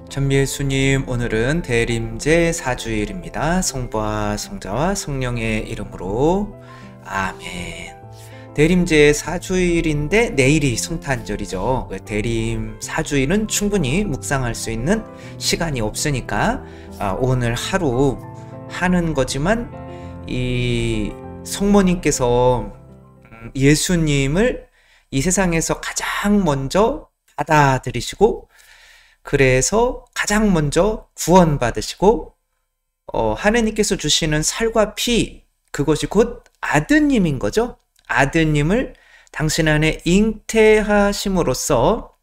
전미예수님, 오늘은 대림제 4주일입니다. 성부와 성자와 성령의 이름으로 아멘. 대림제 4주일인데 내일이 성탄절이죠. 대림 4주일은 충분히 묵상할 수 있는 시간이 없으니까 오늘 하루 하는 거지만 이 성모님께서 예수님을 이 세상에서 가장 먼저 받아들이시고 그래서 가장 먼저 구원받으시고 하느님께서 주시는 살과 피, 그것이 곧 아드님인 거죠. 아드님을 당신 안에 잉태하심으로써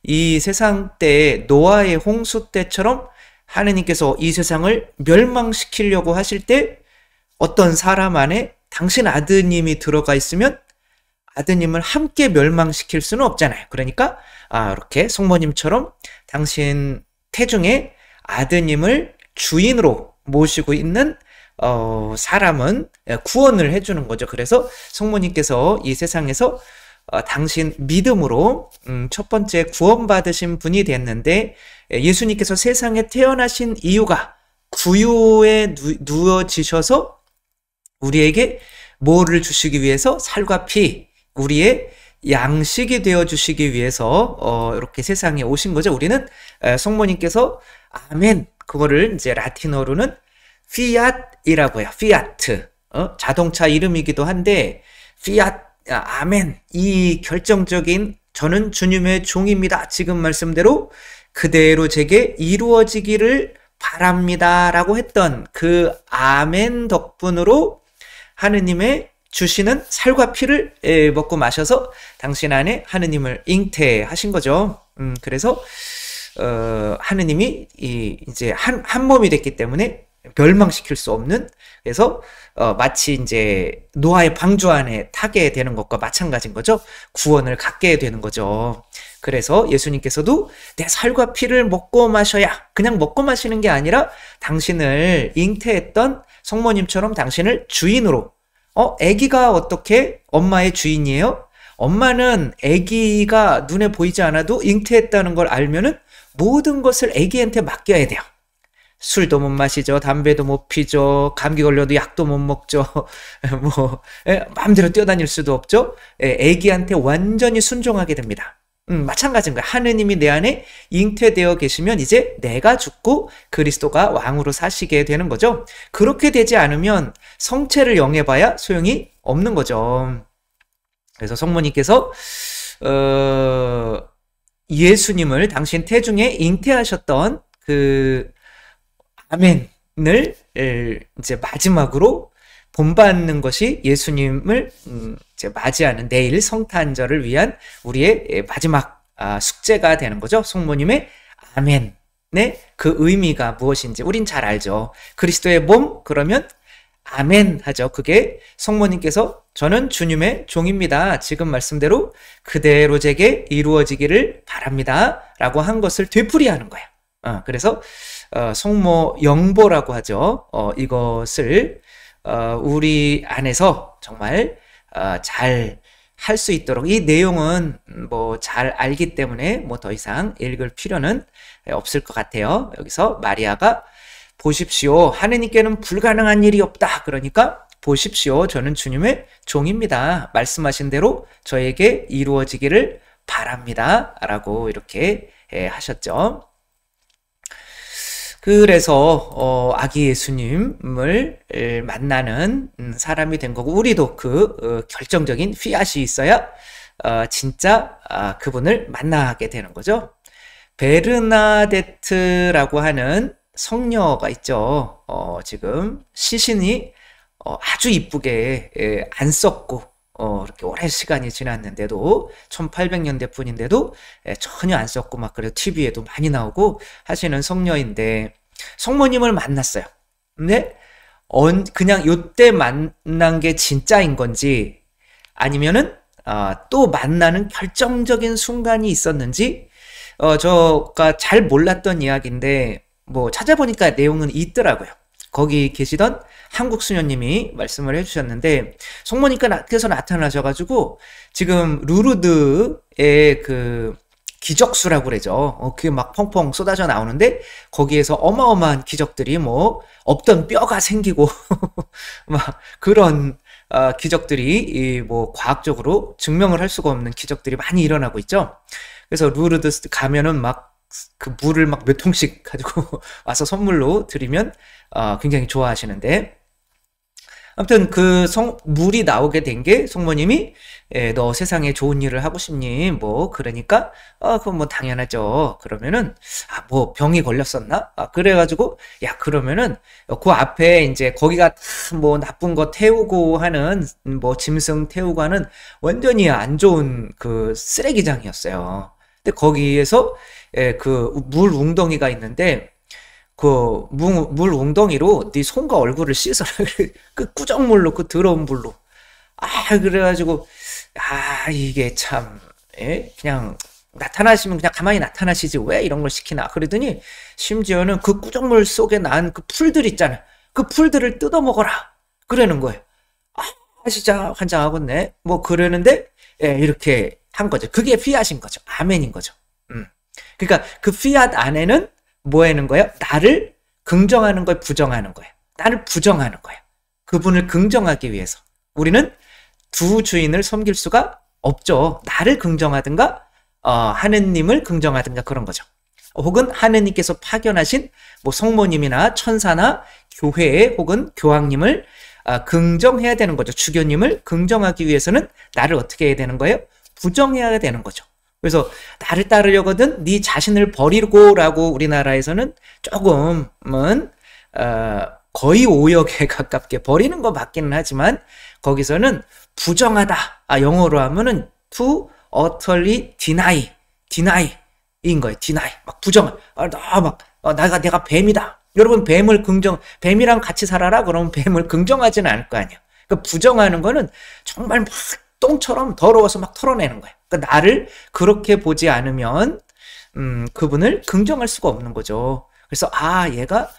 이 세상 때 노아의 홍수 때처럼 하느님께서 이 세상을 멸망시키려고 하실 때 어떤 사람 안에 당신 아드님이 들어가 있으면 아드님을 함께 멸망시킬 수는 없잖아요. 그러니까 이렇게 성모님처럼 당신 태중에 아드님을 주인으로 모시고 있는 사람은 구원을 해주는 거죠. 그래서 성모님께서 이 세상에서 당신 믿음으로 첫 번째 구원받으신 분이 됐는데, 예수님께서 세상에 태어나신 이유가 구유에 누워지셔서 우리에게 뭐를 주시기 위해서? 살과 피, 우리의 양식이 되어 주시기 위해서 이렇게 세상에 오신 거죠. 우리는 성모님께서 아멘, 그거를 이제 라틴어로는 피앗이라고 해요. 피아트. 자동차 이름이기도 한데 피앗, 아멘, 이 결정적인 저는 주님의 종입니다. 지금 말씀대로 그대로 제게 이루어지기를 바랍니다 라고 했던 그 아멘 덕분으로 하느님의 주시는 살과 피를 먹고 마셔서 당신 안에 하느님을 잉태하신 거죠. 그래서 하느님이 이제 한 몸이 됐기 때문에 멸망시킬 수 없는, 그래서 마치 이제 노아의 방주 안에 타게 되는 것과 마찬가지인 거죠. 구원을 갖게 되는 거죠. 그래서 예수님께서도 내 살과 피를 먹고 마셔야, 그냥 먹고 마시는 게 아니라 당신을 잉태했던 성모님처럼 당신을 주인으로, 아기가 어떻게 엄마의 주인이에요? 엄마는 아기가 눈에 보이지 않아도 잉태했다는 걸 알면은 모든 것을 아기한테 맡겨야 돼요. 술도 못 마시죠. 담배도 못 피죠. 감기 걸려도 약도 못 먹죠. 마음대로 뛰어다닐 수도 없죠. 아기한테 완전히 순종하게 됩니다. 마찬가지인 거예요. 하느님이 내 안에 잉태되어 계시면 이제 내가 죽고 그리스도가 왕으로 사시게 되는 거죠. 그렇게 되지 않으면 성체를 영해봐야 소용이 없는 거죠. 그래서 성모님께서 예수님을 당신 태중에 잉태하셨던 그 아멘을 이제 마지막으로 본받는 것이 예수님을 이제 맞이하는 내일 성탄절을 위한 우리의 마지막 숙제가 되는 거죠. 성모님의 아멘의 그 의미가 무엇인지 우린 잘 알죠. 그리스도의 몸, 그러면 아멘 하죠. 그게 성모님께서 저는 주님의 종입니다. 지금 말씀대로 그대로 제게 이루어지기를 바랍니다 라고 한 것을 되풀이하는 거예요. 그래서 성모 영보라고 하죠. 이것을 우리 안에서 정말 잘 할 수 있도록, 이 내용은 뭐 잘 알기 때문에 뭐 더 이상 읽을 필요는 없을 것 같아요. 여기서 마리아가 보십시오, 하느님께는 불가능한 일이 없다. 그러니까 보십시오, 저는 주님의 종입니다. 말씀하신 대로 저에게 이루어지기를 바랍니다 라고 이렇게 하셨죠. 그래서 아기 예수님을 만나는 사람이 된 거고, 우리도 그 결정적인 피앗이 있어야 진짜 그분을 만나게 되는 거죠. 베르나데트라고 하는 성녀가 있죠. 지금 시신이 아주 이쁘게 안 썩고 이렇게 오랜 시간이 지났는데도, 1800년대 뿐인데도 전혀 안 썩고 막 그래도 TV에도 많이 나오고 하시는 성녀인데, 성모님을 만났어요. 근데 그냥 요때 만난 게 진짜인 건지 아니면은 또 만나는 결정적인 순간이 있었는지 저가 잘 몰랐던 이야기인데 뭐 찾아보니까 내용은 있더라고요. 거기 계시던 한국 수녀님이 말씀을 해주셨는데, 성모님께서 나타나셔가지고 지금 루르드의 그 기적수라고 그러죠. 그게 막 펑펑 쏟아져 나오는데 거기에서 어마어마한 기적들이 뭐 없던 뼈가 생기고 막 그런 기적들이 뭐 과학적으로 증명을 할 수가 없는 기적들이 많이 일어나고 있죠. 그래서 루르드 가면은 막 그 물을 막 몇 통씩 가지고 와서 선물로 드리면 굉장히 좋아하시는데, 아무튼 그 물이 나오게 된 게 성모님이 너 세상에 좋은 일을 하고 싶니? 뭐 그러니까 그건 뭐 당연하죠. 그러면은 뭐 병이 걸렸었나? 그래가지고 야 그러면은 그 앞에 이제 거기가 뭐 나쁜 거 태우고 하는 뭐 짐승 태우고 하는 완전히 안 좋은 그 쓰레기장이었어요. 근데 거기에서 그 물 웅덩이가 있는데 그 물 웅덩이로 네 손과 얼굴을 씻어라. 그 꾸정물로, 그 더러운 물로. 그래가지고 이게 참 그냥 나타나시면 그냥 가만히 나타나시지 왜 이런 걸 시키나. 그러더니 심지어는 그 꾸정물 속에 난 그 풀들 있잖아. 그 풀들을 뜯어 먹어라. 그러는 거예요. 진짜 환장하겠네. 뭐 그러는데 이렇게 한 거죠. 그게 피앗인 거죠. 아멘인 거죠. 그러니까 그 피앗 안에는 뭐 하는 거예요? 나를 긍정하는 거예요? 부정하는 거예요? 나를 부정하는 거예요. 그분을 긍정하기 위해서. 우리는 두 주인을 섬길 수가 없죠. 나를 긍정하든가 하느님을 긍정하든가 그런 거죠. 혹은 하느님께서 파견하신 뭐 성모님이나 천사나 교회에 혹은 교황님을 긍정해야 되는 거죠. 주교님을 긍정하기 위해서는 나를 어떻게 해야 되는 거예요? 부정해야 되는 거죠. 그래서 나를 따르려거든 네 자신을 버리고라고 우리나라에서는 조금은 거의 오역에 가깝게 버리는 것 같기는 하지만 거기서는 부정하다. 영어로 하면은 to utterly deny 인 거예요. deny. 막 부정. 내가 뱀이다. 여러분 뱀이랑 같이 살아라. 그러면 뱀을 긍정하지는 않을 거 아니에요. 그러니까 부정하는 거는 정말 막 똥처럼 더러워서 막 털어내는 거예요. 그러니까 나를 그렇게 보지 않으면 그분을 긍정할 수가 없는 거죠. 그래서 얘가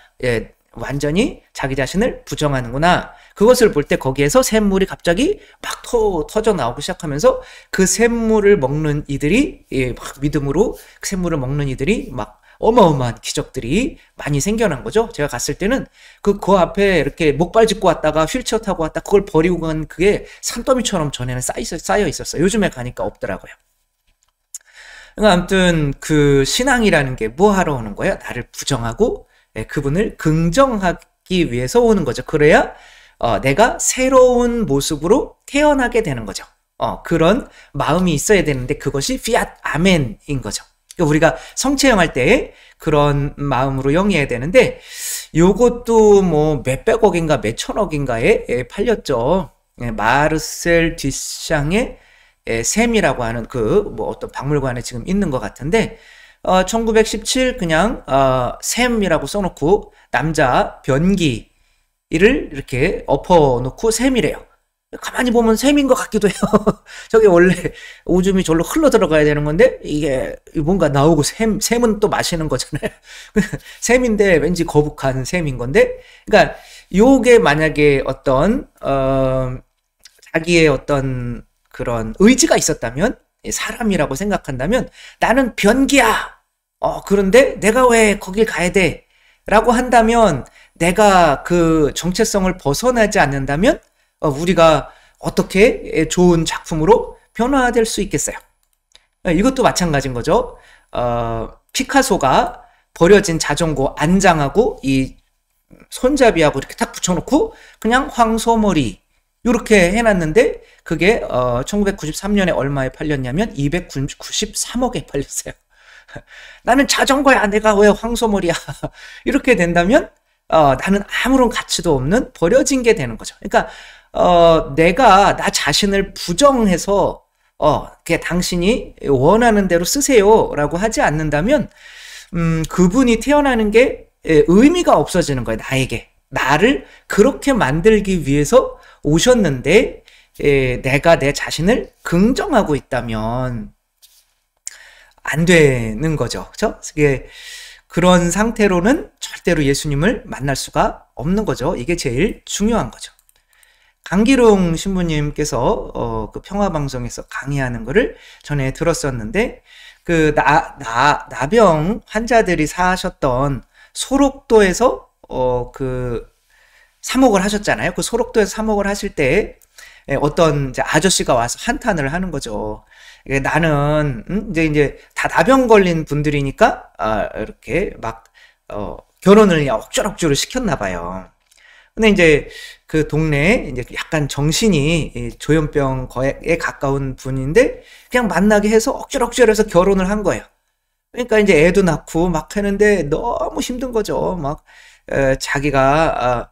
완전히 자기 자신을 부정하는구나. 그것을 볼 때 거기에서 샘물이 갑자기 막 터져 나오기 시작하면서 그 샘물을 먹는 이들이 막 믿음으로 그 샘물을 먹는 이들이 막 어마어마한 기적들이 많이 생겨난 거죠. 제가 갔을 때는 그 앞에 이렇게 목발 짚고 왔다가 휠체어 타고 왔다 그걸 버리고 간 그게 산더미처럼 전에는 쌓여 있었어요. 요즘에 가니까 없더라고요. 그러니까 아무튼 그 신앙이라는 게 뭐 하러 오는 거예요? 나를 부정하고 그분을 긍정하기 위해서 오는 거죠. 그래야 내가 새로운 모습으로 태어나게 되는 거죠. 그런 마음이 있어야 되는데 그것이 피앗 아멘인 거죠. 그러니까 우리가 성체형할 때 그런 마음으로 영해야 되는데 요것도 뭐 몇백억인가 몇천억인가에 팔렸죠. 마르셀 듀샹의 샘이라고 하는 그 뭐 어떤 박물관에 지금 있는 것 같은데 1917 그냥 샘이라고 써놓고 남자 변기를 이렇게 엎어놓고 샘이래요. 가만히 보면 샘인 것 같기도 해요. 저게 원래 오줌이 절로 흘러 들어가야 되는 건데 이게 뭔가 나오고 샘은 또 마시는 거잖아요. 샘인데 왠지 거북한 샘인 건데, 그러니까 요게 만약에 어떤 자기의 어떤 그런 의지가 있었다면, 사람이라고 생각한다면 나는 변기야. 그런데 내가 왜 거길 가야 돼? 라고 한다면, 내가 그 정체성을 벗어나지 않는다면 우리가 어떻게 좋은 작품으로 변화될 수 있겠어요? 이것도 마찬가지인 거죠. 피카소가 버려진 자전거 안장하고 이 손잡이하고 이렇게 딱 붙여놓고 그냥 황소머리 이렇게 해놨는데 그게 1993년에 얼마에 팔렸냐면 293억에 팔렸어요. 나는 자전거야. 내가 왜 황소머리야. 이렇게 된다면 나는 아무런 가치도 없는 버려진 게 되는 거죠. 그러니까 내가 나 자신을 부정해서 그게 당신이 원하는 대로 쓰세요 라고 하지 않는다면 그분이 태어나는 게 의미가 없어지는 거예요. 나에게. 나를 그렇게 만들기 위해서 오셨는데 내가 내 자신을 긍정하고 있다면 안 되는 거죠. 그렇죠? 그런 상태로는 절대로 예수님을 만날 수가 없는 거죠. 이게 제일 중요한 거죠. 강기룡 신부님께서 그 평화방송에서 강의하는 거를 전에 들었었는데 그 나병 환자들이 사셨던 소록도에서 그 사목을 하셨잖아요. 그 소록도에서 사목을 하실 때 어떤 이제 아저씨가 와서 한탄을 하는 거죠. 나는 이제 다 나병 걸린 분들이니까 이렇게 막 결혼을 그냥 억지로 시켰나 봐요. 근데 이제 그 동네에 이제 약간 정신이 조현병에 가까운 분인데 그냥 만나게 해서 억지로 해서 결혼을 한 거예요. 그러니까 이제 애도 낳고 막 하는데 너무 힘든 거죠. 막 자기가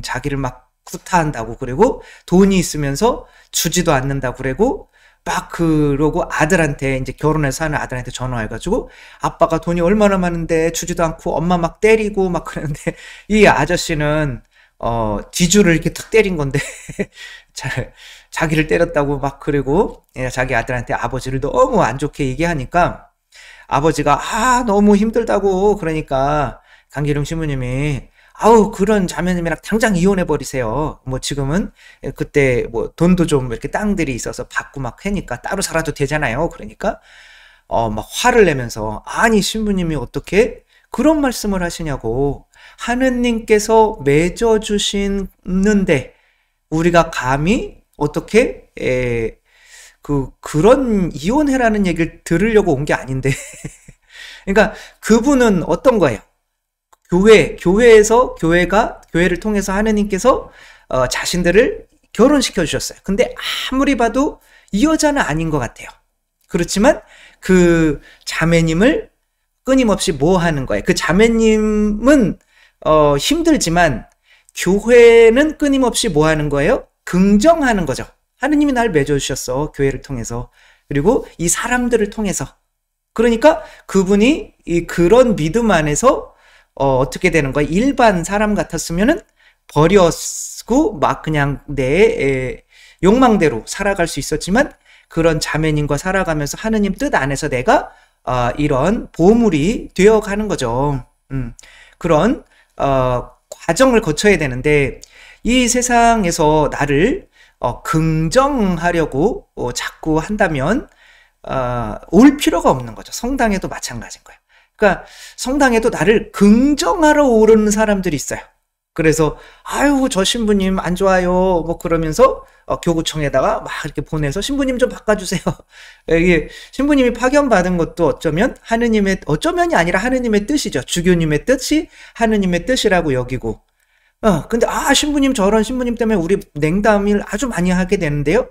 자기를 막 구타한다고 그리고 돈이 있으면서 주지도 않는다고 그러고 막 그러고 아들한테 이제 결혼해서 사는 아들한테 전화해가지고 아빠가 돈이 얼마나 많은데 주지도 않고 엄마 막 때리고 막 그러는데 이 아저씨는 뒤줄을 이렇게 탁 때린 건데 자기를 때렸다고 막 그러고 자기 아들한테 아버지를 너무 안 좋게 얘기하니까 아버지가 너무 힘들다고 그러니까 강기룡 신부님이 아우 그런 자매님이랑 당장 이혼해 버리세요. 뭐 지금은 그때 뭐 돈도 좀 이렇게 땅들이 있어서 받고 막 하니까 따로 살아도 되잖아요. 그러니까 막 화를 내면서 아니 신부님이 어떻게 그런 말씀을 하시냐고 하느님께서 맺어 주시는데 우리가 감히 어떻게 그런 이혼해라는 얘기를 들으려고 온 게 아닌데 그러니까 그분은 어떤 거예요? 교회를 통해서 하느님께서 자신들을 결혼시켜 주셨어요. 근데 아무리 봐도 이 여자는 아닌 것 같아요. 그렇지만 그 자매님을 끊임없이 뭐 하는 거예요? 그 자매님은 힘들지만 교회는 끊임없이 뭐 하는 거예요? 긍정하는 거죠. 하느님이 날 맺어주셨어. 교회를 통해서. 그리고 이 사람들을 통해서. 그러니까 그분이 그런 믿음 안에서 어떻게 되는 거야? 일반 사람 같았으면은 버렸고 막 그냥 내 욕망대로 살아갈 수 있었지만 그런 자매님과 살아가면서 하느님 뜻 안에서 내가 이런 보물이 되어가는 거죠. 그런 과정을 거쳐야 되는데 이 세상에서 나를 긍정하려고 자꾸 한다면 올 필요가 없는 거죠. 성당에도 마찬가지인 거예요. 그러니까 성당에도 나를 긍정하러 오르는 사람들이 있어요. 그래서 아유 저 신부님 안 좋아요 뭐 그러면서 교구청에다가 막 이렇게 보내서 신부님 좀 바꿔주세요. 이게 신부님이 파견받은 것도 어쩌면이 아니라 하느님의 뜻이죠. 주교님의 뜻이 하느님의 뜻이라고 여기고 근데 신부님 저런 신부님 때문에 우리 냉담을 아주 많이 하게 되는데요.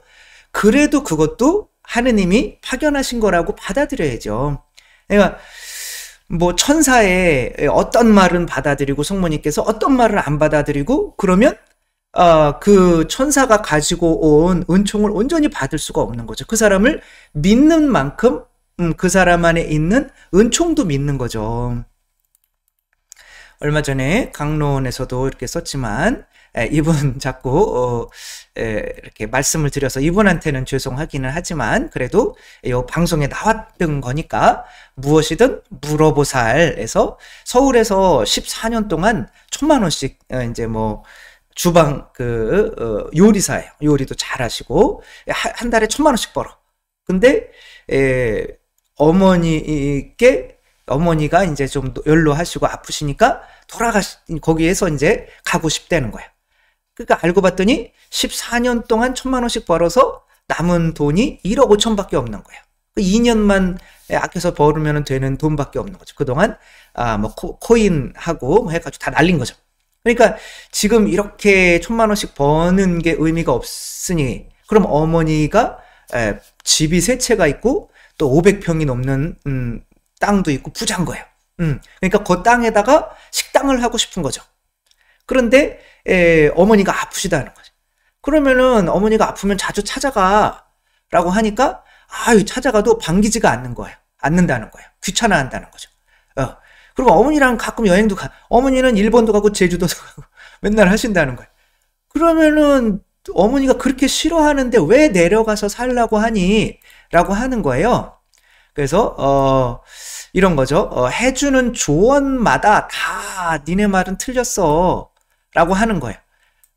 그래도 그것도 하느님이 파견하신 거라고 받아들여야죠. 그러니까 뭐 천사의 어떤 말은 받아들이고 성모님께서 어떤 말을 안 받아들이고 그러면 그 천사가 가지고 온 은총을 온전히 받을 수가 없는 거죠. 그 사람을 믿는 만큼 그 사람 안에 있는 은총도 믿는 거죠. 얼마 전에 강론에서도 이렇게 썼지만 이분 자꾸 이렇게 말씀을 드려서 이분한테는 죄송하기는 하지만 그래도 이 방송에 나왔던 거니까 무엇이든 물어보살에서 서울에서 14년 동안 1,000만 원씩 이제 뭐 주방 요리사예요. 요리도 잘하시고 한 달에 1,000만 원씩 벌어. 근데 어머니가 이제 좀 연로하시고 아프시니까 거기에서 이제 가고 싶다는 거예요. 그러니까 알고 봤더니 14년 동안 1,000만 원씩 벌어서 남은 돈이 1억 5천밖에 없는 거예요. 2년만 아껴서 벌으면 되는 돈밖에 없는 거죠. 그동안 뭐 코인하고 뭐 해가지고 다 날린 거죠. 그러니까 지금 이렇게 1,000만 원씩 버는 게 의미가 없으니 그럼 어머니가 집이 3채가 있고 또 500평이 넘는 땅도 있고 부자인 거예요. 그러니까 그 땅에다가 식당을 하고 싶은 거죠. 그런데 어머니가 아프시다는 거죠. 그러면은 어머니가 아프면 자주 찾아가라고 하니까 찾아가도 반기지가 않는다는 거예요. 귀찮아한다는 거죠. 그리고 어머니랑 가끔 여행도 어머니는 일본도 가고 제주도도 가고 맨날 하신다는 거예요. 그러면은 어머니가 그렇게 싫어하는데 왜 내려가서 살라고 하니? 라고 하는 거예요. 그래서 이런 거죠. 해주는 조언마다 다 니네 말은 틀렸어 라고 하는 거예요.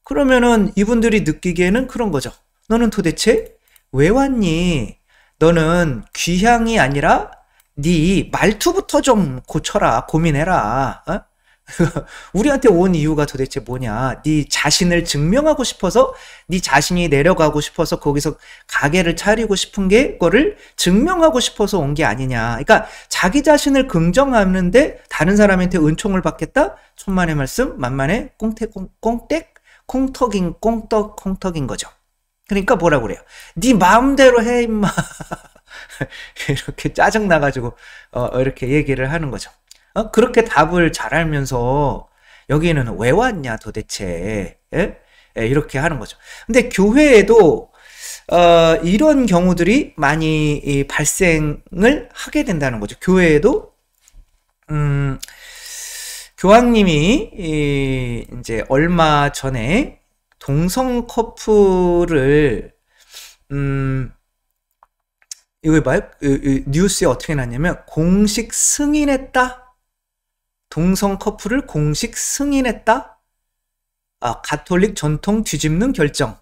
그러면은 이분들이 느끼기에는 그런 거죠. 너는 도대체 왜 왔니? 너는 귀향이 아니라 네 말투부터 좀 고쳐라, 고민해라. 어? 우리한테 온 이유가 도대체 뭐냐? 네 자신을 증명하고 싶어서, 네 자신이 내려가고 싶어서 거기서 가게를 차리고 싶은 게 그거를 증명하고 싶어서 온 게 아니냐. 그러니까 자기 자신을 긍정하는데 다른 사람한테 은총을 받겠다? 천만의 말씀, 만만의 꽁택, 콩떡인 거죠. 그러니까 뭐라고 그래요? 네 마음대로 해 임마. 이렇게 짜증나가지고 이렇게 얘기를 하는 거죠. 그렇게 답을 잘 알면서 여기는 왜 왔냐 도대체. 예? 예, 이렇게 하는 거죠. 근데 교회에도 이런 경우들이 많이 발생을 하게 된다는 거죠. 교회에도 교황님이 이제 얼마 전에 동성 커플을 이거 봐요. 뉴스에 어떻게 났냐면 공식 승인했다. 동성 커플을 공식 승인했다. 가톨릭 전통 뒤집는 결정.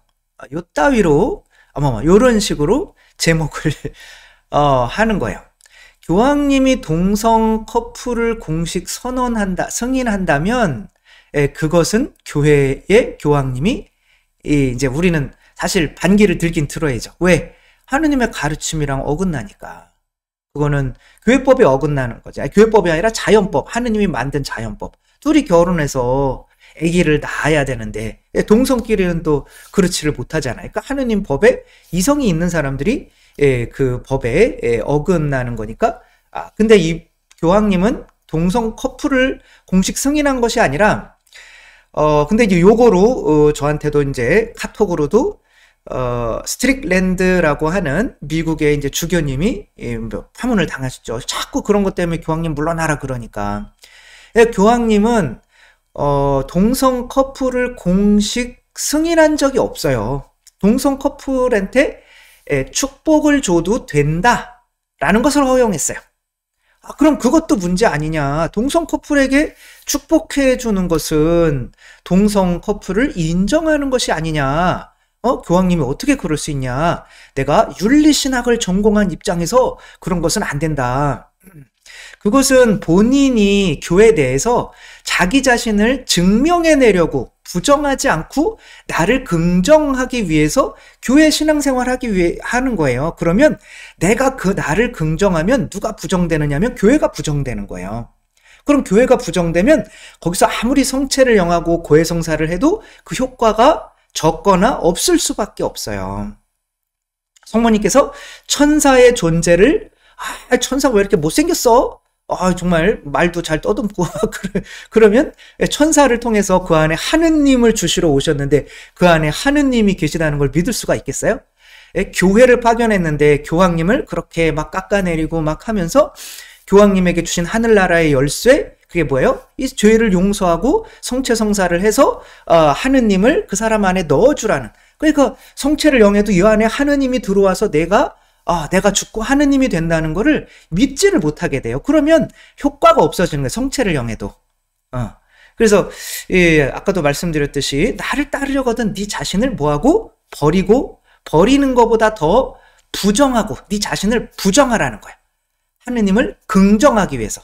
요 따위로 아마 요런 식으로 제목을 하는 거예요. 교황님이 동성 커플을 공식 승인한다면 그것은 교회의 교황님이 이제 우리는 사실 반기를 들긴 들어야죠. 왜? 하느님의 가르침이랑 어긋나니까. 그거는 교회법에 어긋나는 거죠. 교회법이 아니라 자연법, 하느님이 만든 자연법. 둘이 결혼해서 아기를 낳아야 되는데 동성끼리는 또 그렇지를 못하잖아요. 그러니까 하느님 법에 이성이 있는 사람들이 그 법에 어긋나는 거니까. 근데 이 교황님은 동성 커플을 공식 승인한 것이 아니라 근데 이제 요거로 저한테도 이제 카톡으로도 스트릭랜드라고 하는 미국의 이제 주교님이 파문을 당하셨죠. 자꾸 그런 것 때문에 교황님 물러나라 그러니까. 교황님은 동성 커플을 공식 승인한 적이 없어요. 동성 커플한테 축복을 줘도 된다라는 것을 허용했어요. 그럼 그것도 문제 아니냐. 동성 커플에게 축복해 주는 것은 동성 커플을 인정하는 것이 아니냐. 교황님이 어떻게 그럴 수 있냐. 내가 윤리신학을 전공한 입장에서 그런 것은 안 된다. 그것은 본인이 교회 내에서 자기 자신을 증명해내려고 부정하지 않고 나를 긍정하기 위해서 교회 신앙생활하기 위해 하는 거예요. 그러면 내가 그 나를 긍정하면 누가 부정되느냐면 교회가 부정되는 거예요. 그럼 교회가 부정되면 거기서 아무리 성체를 영하고 고해성사를 해도 그 효과가 적거나 없을 수밖에 없어요. 성모님께서 천사의 존재를 천사가 왜 이렇게 못생겼어? 정말 말도 잘 떠듬고 그러면 천사를 통해서 그 안에 하느님을 주시러 오셨는데 그 안에 하느님이 계시다는 걸 믿을 수가 있겠어요? 교회를 파견했는데 교황님을 그렇게 막 깎아내리고 막 하면서 교황님에게 주신 하늘나라의 열쇠, 그게 뭐예요? 이 죄를 용서하고 성체성사를 해서 하느님을 그 사람 안에 넣어주라는. 그러니까 성체를 영해도 이 안에 하느님이 들어와서 내가 죽고 하느님이 된다는 거를 믿지를 못하게 돼요. 그러면 효과가 없어지는 거예요. 성체를 영해도. 그래서 아까도 말씀드렸듯이 나를 따르려거든 네 자신을 뭐하고? 버리는 것보다 더 부정하고 네 자신을 부정하라는 거예요. 하느님을 긍정하기 위해서.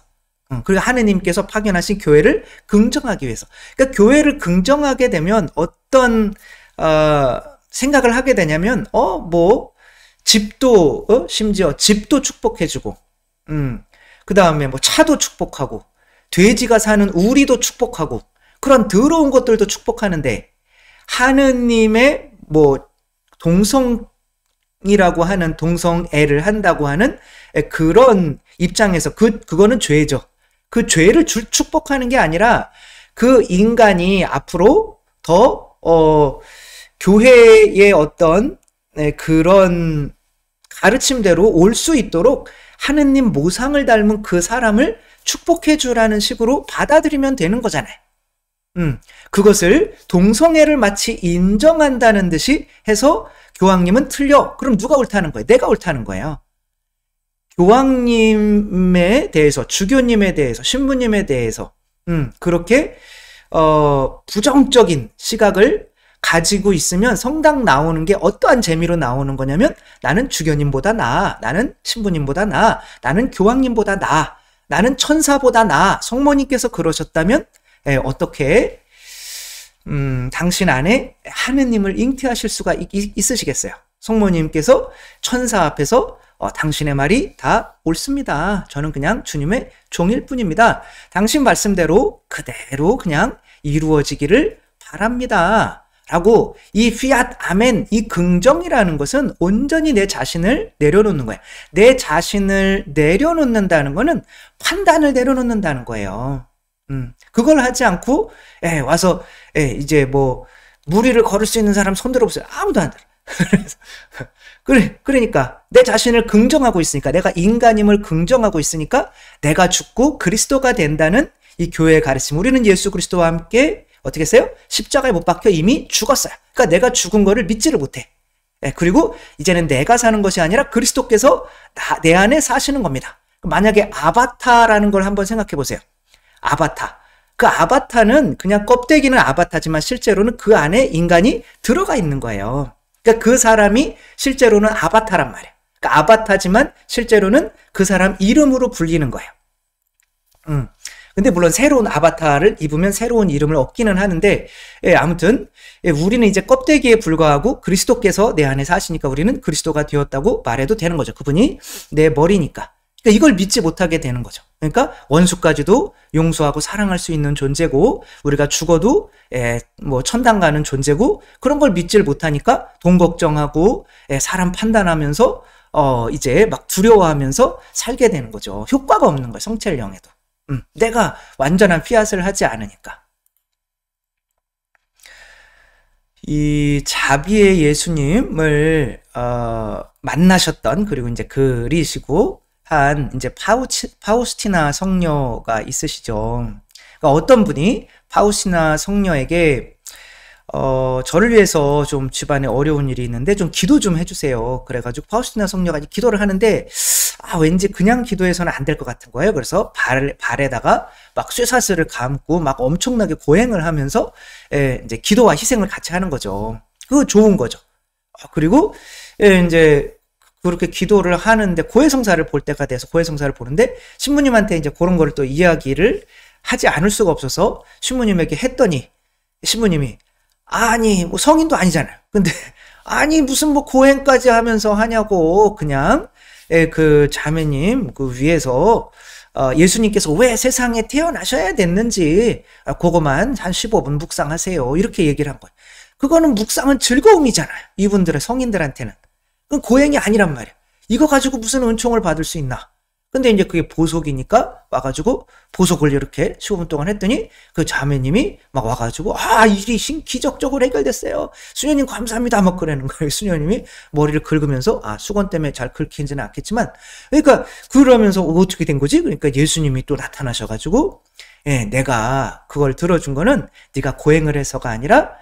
그리고 하느님께서 파견하신 교회를 긍정하기 위해서. 그러니까 교회를 긍정하게 되면 어떤 생각을 하게 되냐면 집도 심지어 집도 축복해주고, 그 다음에 뭐 차도 축복하고, 돼지가 사는 우리도 축복하고, 그런 더러운 것들도 축복하는데 하느님의 뭐 동성이라고 하는 동성애를 한다고 하는 그런 입장에서 그거는 죄죠. 그 죄를 축복하는 게 아니라 그 인간이 앞으로 더 교회의 어떤 그런 가르침대로 올 수 있도록 하느님 모상을 닮은 그 사람을 축복해 주라는 식으로 받아들이면 되는 거잖아요. 그것을 동성애를 마치 인정한다는 듯이 해서 교황님은 틀려. 그럼 누가 옳다는 거예요? 내가 옳다는 거예요. 교황님에 대해서, 주교님에 대해서, 신부님에 대해서 그렇게 부정적인 시각을 가지고 있으면 성당 나오는 게 어떠한 재미로 나오는 거냐면 나는 주교님보다 나아, 나는 신부님보다 나아, 나는 교황님보다 나아, 나는 천사보다 나아. 성모님께서 그러셨다면 어떻게 당신 안에 하느님을 잉태하실 수가 있으시겠어요? 성모님께서 천사 앞에서 당신의 말이 다 옳습니다. 저는 그냥 주님의 종일 뿐입니다. 당신 말씀대로 그대로 그냥 이루어지기를 바랍니다. 라고 이 피앗 아멘, 이 긍정이라는 것은 온전히 내 자신을 내려놓는 거예요. 내 자신을 내려놓는다는 거는 판단을 내려놓는다는 거예요. 그걸 하지 않고 와서 이제 뭐 무리를 걸을 수 있는 사람 손 들어보세요. 아무도 안 들어. 그러니까 내 자신을 긍정하고 있으니까, 내가 인간임을 긍정하고 있으니까 내가 죽고 그리스도가 된다는 이 교회의 가르침. 우리는 예수 그리스도와 함께 어떻게 했어요? 십자가에 못 박혀 이미 죽었어요. 그러니까 내가 죽은 거를 믿지를 못해. 그리고 이제는 내가 사는 것이 아니라 그리스도께서 내 안에 사시는 겁니다. 만약에 아바타라는 걸 한번 생각해 보세요. 아바타. 그 아바타는 그냥 껍데기는 아바타지만 실제로는 그 안에 인간이 들어가 있는 거예요. 그러니까 그 사람이 실제로는 아바타란 말이에요. 그러니까 아바타지만 실제로는 그 사람 이름으로 불리는 거예요. 근데 물론 새로운 아바타를 입으면 새로운 이름을 얻기는 하는데, 아무튼 우리는 이제 껍데기에 불과하고 그리스도께서 내 안에 사시니까 우리는 그리스도가 되었다고 말해도 되는 거죠. 그분이 내 머리니까. 그러니까 이걸 믿지 못하게 되는 거죠. 그러니까 원수까지도 용서하고 사랑할 수 있는 존재고, 우리가 죽어도 뭐 천당 가는 존재고, 그런 걸 믿질 못하니까 돈 걱정하고 사람 판단하면서 이제 막 두려워하면서 살게 되는 거죠. 효과가 없는 거예요. 성찰령에도. 내가 완전한 피앗을 하지 않으니까. 이 자비의 예수님을 만나셨던, 그리고 이제 그리시고 한 이제 파우스티나 성녀가 있으시죠. 그러니까 어떤 분이 파우스티나 성녀에게 저를 위해서 좀 집안에 어려운 일이 있는데 좀 기도 좀 해주세요. 그래가지고 파우스티나 성녀가 기도를 하는데 왠지 그냥 기도해서는 안 될 것 같은 거예요. 그래서 발에다가 막 쇠사슬을 감고 막 엄청나게 고행을 하면서 이제 기도와 희생을 같이 하는 거죠. 그거 좋은 거죠. 그리고 이제 그렇게 기도를 하는데 고해성사를 볼 때가 돼서 고해성사를 보는데 신부님한테 이제 그런 거를 또 이야기를 하지 않을 수가 없어서 신부님에게 했더니 신부님이 아니 뭐 성인도 아니잖아요. 근데 아니 무슨 뭐 고행까지 하면서 하냐고, 그냥 그 자매님 그 위에서 예수님께서 왜 세상에 태어나셔야 됐는지 그거만 한 15분 묵상하세요. 이렇게 얘기를 한 거예요. 그거는 묵상은 즐거움이잖아요. 이분들의 성인들한테는. 그건 고행이 아니란 말이야. 이거 가지고 무슨 은총을 받을 수 있나? 근데 이제 그게 보석이니까 와가지고 보석을 이렇게 15분 동안 했더니 그 자매님이 막 와가지고 일이 기적적으로 해결됐어요. 수녀님 감사합니다. 막 그러는 거예요. 수녀님이 머리를 긁으면서 수건 때문에 잘 긁히지는 않겠지만, 그러니까 그러면서 어떻게 된 거지? 그러니까 예수님이 또 나타나셔가지고 내가 그걸 들어준 거는 네가 고행을 해서가 아니라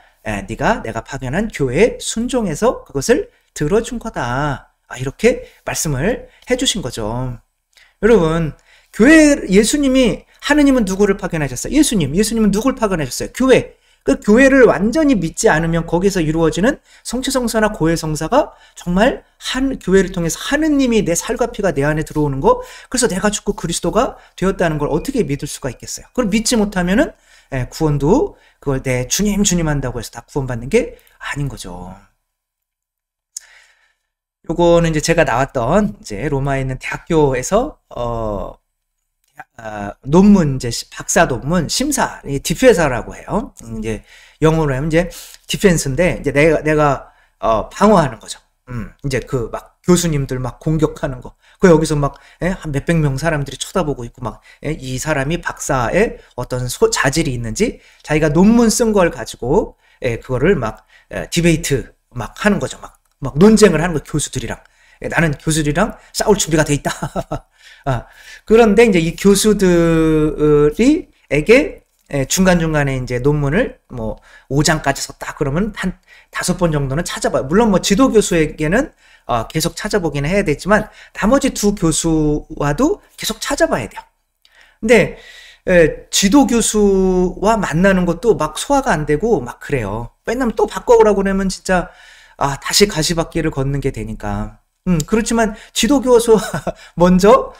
네가 내가 파견한 교회에 순종해서 그것을 들어준 거다. 이렇게 말씀을 해주신 거죠. 여러분, 예수님이, 하느님은 누구를 파견하셨어요? 예수님은 누굴 파견하셨어요? 교회. 그 교회를 완전히 믿지 않으면 거기서 이루어지는 성취성사나 고해성사가 정말 교회를 통해서 하느님이 내 살과 피가 내 안에 들어오는 거, 그래서 내가 죽고 그리스도가 되었다는 걸 어떻게 믿을 수가 있겠어요? 그걸 믿지 못하면은 구원도 그걸 내 주님 한다고 해서 다 구원받는 게 아닌 거죠. 요거는 이제 제가 나왔던 이제 로마에 있는 대학교에서 논문, 이제 박사 논문 심사, 디페사라고 해요. 이제 영어로 하면 이제 디펜스인데, 이제 내가 방어하는 거죠. 이제 그 막 교수님들 막 공격하는 거. 그 여기서 막 한 몇백 명 사람들이 쳐다보고 있고 막 이 사람이 박사의 어떤 자질이 있는지 자기가 논문 쓴 걸 가지고 그거를 막 디베이트 막 하는 거죠. 막 논쟁을 하는 거, 교수들이랑. 나는 교수들이랑 싸울 준비가 돼 있다. 그런데 이제 이 교수들에게 중간중간에 이제 논문을 뭐 5장까지 썼다 그러면 한 5번 정도는 찾아봐요. 물론 뭐 지도 교수에게는 계속 찾아보기는 해야 되지만 나머지 두 교수와도 계속 찾아봐야 돼요. 근데 지도 교수와 만나는 것도 막 소화가 안 되고 막 그래요. 왜냐면 또 바꿔오라고 그러면 진짜 다시 가시밭길을 걷는 게 되니까. 그렇지만 지도 교수 먼저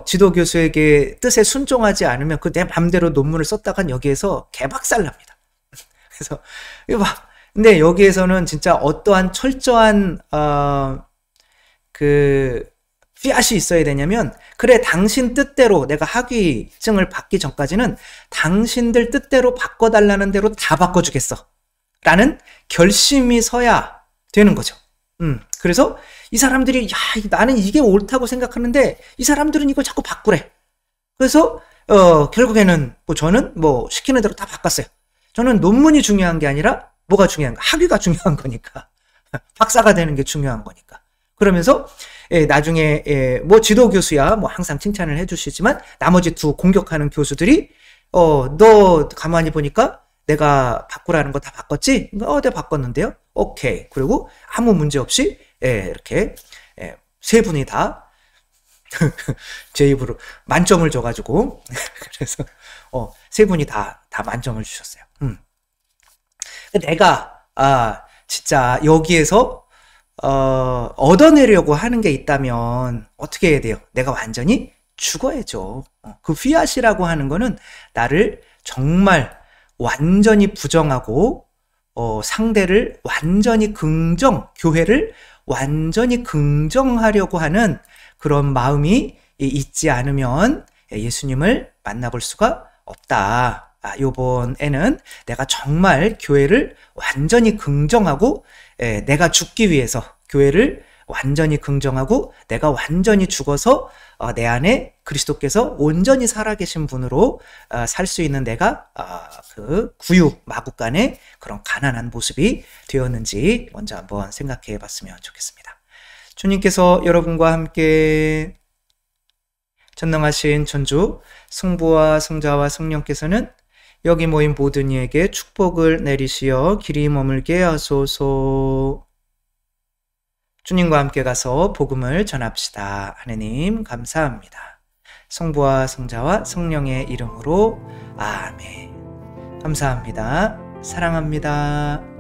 지도 교수에게 뜻에 순종하지 않으면 그 내 맘대로 논문을 썼다간 여기에서 개박살 납니다. 그래서 이거 막 근데 여기에서는 진짜 어떠한 철저한 그 씨앗이 있어야 되냐면, 그래 당신 뜻대로 내가 학위증을 받기 전까지는 당신들 뜻대로 바꿔달라는 대로 다 바꿔주겠어 라는 결심이 서야 되는 거죠. 그래서 이 사람들이 나는 이게 옳다고 생각하는데 이 사람들은 이걸 자꾸 바꾸래. 그래서 결국에는 저는 시키는 대로 다 바꿨어요. 저는 논문이 중요한 게 아니라 뭐가 중요한 거, 학위가 중요한 거니까. 박사가 되는 게 중요한 거니까. 그러면서 나중에 지도 교수야 항상 칭찬을 해주시지만 나머지 두 공격하는 교수들이 너 가만히 보니까 내가 바꾸라는 거 다 바꿨지? 내가 바꿨는데요. 오케이. 그리고 아무 문제 없이 이렇게 세 분이 다 제 입으로 만점을 줘가지고 그래서 세 분이 다 만점을 주셨어요. 내가 진짜 여기에서 얻어내려고 하는 게 있다면 어떻게 해야 돼요? 내가 완전히 죽어야죠. 그 휘앗이라고 하는 거는 나를 정말 완전히 부정하고 상대를 완전히 교회를 완전히 긍정하려고 하는 그런 마음이 있지 않으면 예수님을 만나볼 수가 없다. 요번에는 내가 정말 교회를 완전히 긍정하고 내가 죽기 위해서 교회를 완전히 긍정하고 내가 완전히 죽어서 내 안에 그리스도께서 온전히 살아계신 분으로 살 수 있는 내가 그 구육 마국간의 그런 가난한 모습이 되었는지 먼저 한번 생각해 봤으면 좋겠습니다. 주님께서 여러분과 함께 전능하신 전주 성부와 성자와 성령께서는 여기 모인 모든 이에게 축복을 내리시어 길이 머물게 하소서. 주님과 함께 가서 복음을 전합시다. 하느님 감사합니다. 성부와 성자와 성령의 이름으로 아멘. 감사합니다. 사랑합니다.